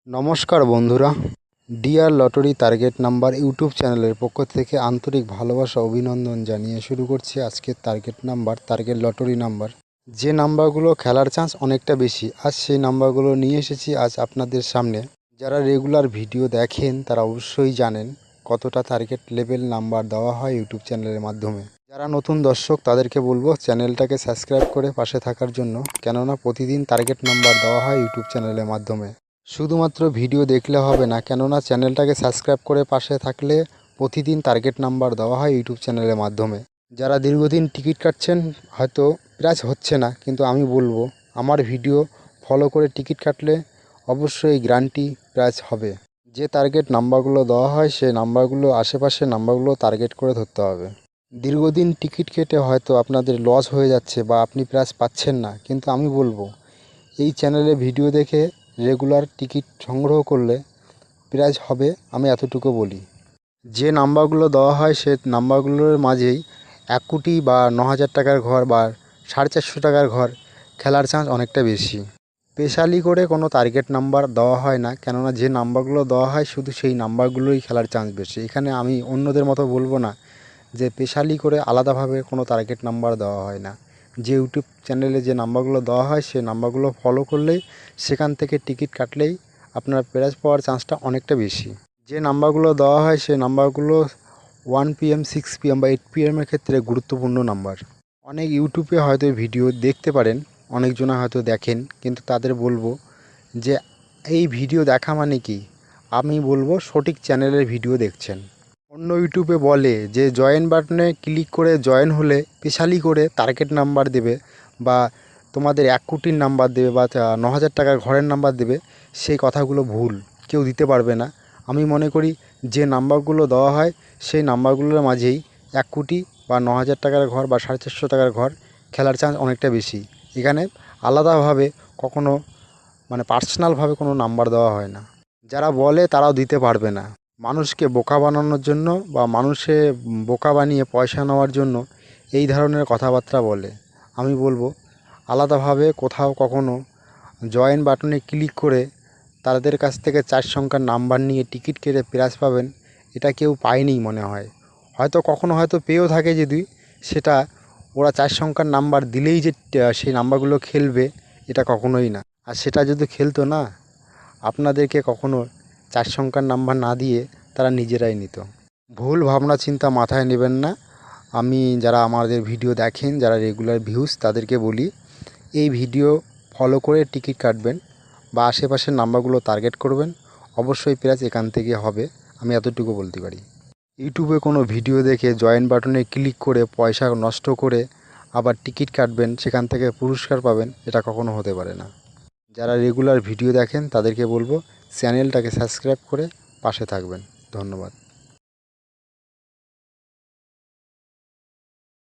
নমস্কার বন্ধুরা, dear lottery target number YouTube চ্যানেলের পক্ষ থেকে আন্তরিক ভালোবাসা অভিনন্দন জানিয়ে শুরু করছি আজকের টার্গেট লটারি নাম্বার। যে নাম্বারগুলো খেলার চান্স অনেকটা বেশি, আজ সেই নাম্বারগুলো নিয়ে এসেছি আজ আপনাদের সামনে। যারা রেগুলার ভিডিও দেখেন তারা অবশ্যই জানেন কতটা টার্গেট লেভেল নাম্বার দেওয়া হয় ইউটিউব চ্যানেলের মাধ্যমে। যারা নতুন দর্শক তাদেরকে বলবো চ্যানেলটাকে সাবস্ক্রাইব করে পাশে থাকার জন্য, কেননা প্রতিদিন টার্গেট নাম্বার দেওয়া হয় ইউটিউব চ্যানেলের মাধ্যমে। শুধুমাত্র ভিডিও দেখলে হবে না, কেননা চ্যানেলটাকে সাবস্ক্রাইব করে পাশে থাকলে প্রতিদিন টার্গেট নাম্বার দেওয়া হয় ইউটিউব চ্যানেলের মাধ্যমে। যারা দীর্ঘদিন টিকিট কাটছেন, হয়তো প্রাইস হচ্ছে না, কিন্তু আমি বলবো আমার ভিডিও ফলো করে টিকিট কাটলে অবশ্যই গ্যারান্টি প্রাইস হবে। যে টার্গেট নাম্বারগুলো দেওয়া হয় সেই নাম্বারগুলো, আশেপাশে নাম্বারগুলো টার্গেট করে ধরতে হবে। দীর্ঘদিন টিকিট কেটে হয়তো আপনাদের লস হয়ে যাচ্ছে বা আপনি প্রাইস পাচ্ছেন না, কিন্তু আমি বলবো এই চ্যানেলে ভিডিও দেখে রেগুলার টিকিট সংগ্রহ করলে প্রাইজ হবে, আমি এতটুকু বলি। যে নাম্বারগুলো দেওয়া হয় সে নাম্বারগুলোর মাঝেই 1 কোটি বা 9,000 টাকার ঘর বা 450 টাকার ঘর খেলার চান্স অনেকটা বেশি। স্পেশালি করে কোনো টার্গেট নাম্বার দেওয়া হয় না, কেননা যে নাম্বারগুলো দেওয়া হয় শুধু সেই নাম্বারগুলোই খেলার চান্স বেশি। এখানে আমি অন্যদের মতো বলবো না যে স্পেশালি করে আলাদাভাবে কোনো টার্গেট নাম্বার দেওয়া হয় না। যে ইউটিউব চ্যানেলে যে নাম্বারগুলো দেওয়া হয় সেই নাম্বারগুলো ফলো করলেই, সেখান থেকে টিকিট কাটলেই আপনার প্রাইজ পাওয়ার চান্সটা অনেকটা বেশি। যে নাম্বারগুলো দেওয়া হয় সেই নাম্বারগুলো 1 PM 6 PM বা 8 PM এর ক্ষেত্রে গুরুত্বপূর্ণ নাম্বার। অনেক ইউটিউবে হয়তো ভিডিও দেখতে পারেন, অনেকজনা হয়তো দেখেন, কিন্তু তাদের বলবো যে এই ভিডিও দেখা মানে কি, আমি বলবো সঠিক চ্যানেলের ভিডিও দেখছেন। অন্য ইউটিউবে বলে যে জয়েন বাটনে ক্লিক করে জয়েন হলে স্পেশালি করে টার্গেট নাম্বার দেবে বা তোমাদের 1 কোটির নাম্বার দেবে বা 9,000 টাকার ঘরের নাম্বার দেবে। সেই কথাগুলো ভুল, কেউ দিতে পারবে না। আমি মনে করি যে নাম্বারগুলো দেওয়া হয় সেই নাম্বারগুলোর মাঝেই 1 কোটি বা 9,000 টাকার ঘর বা 450 টাকার ঘর খেলার চান্স অনেকটা বেশি। এখানে আলাদাভাবে কখনো পার্সোনালভাবে কোনো নাম্বার দেওয়া হয় না। যারা বলে তারাও দিতে পারবে না। মানুষকে বোকা বানানোর জন্য বা বোকা বানিয়ে পয়সা নেওয়ার জন্য এই ধরনের কথাবার্তা বলে। আমি বলবো আলাদাভাবে কোথাও কখনো জয়েন বাটনে ক্লিক করে তাদের কাছ থেকে 4 সংখ্যার নাম্বার নিয়ে টিকিট কেটে প্রাইজ পাবেন, এটা কেউ পায়নি মনে হয়। হয়তো কখনো হয়তো পেয়েও থাকে, যদি সেটা ওরা 4 সংখ্যার নাম্বার দিলেই যে সেই নাম্বারগুলো খেলবে, এটা কখনোই না। আর সেটা যদি খেলতো না, আপনাদেরকে কখনো 4 সংখ্যার নাম্বার না দিয়ে তারা নিজেরাই নিত। ভুল ভাবনা চিন্তা মাথায় নেবেন না। আমি যারা আমাদের ভিডিও দেখেন, যারা রেগুলার ভিউজ, তাদেরকে বলি এই ভিডিও ফলো করে টিকিট কাটবেন বা আশেপাশের নাম্বারগুলো টার্গেট করবেন, অবশ্যই প্রাইজ এখান থেকে হবে, আমি এতটুকু বলতে পারি। ইউটিউবে কোনো ভিডিও দেখে জয়েন বাটনে ক্লিক করে পয়সা নষ্ট করে আবার টিকিট কাটবেন, সেখান থেকে পুরস্কার পাবেন, এটা কখনো হতে পারে না। যারা রেগুলার ভিডিও দেখেন তাদেরকে বলবো চ্যানেলটাকে সাবস্ক্রাইব করে পাশে থাকবেন। ধন্যবাদ।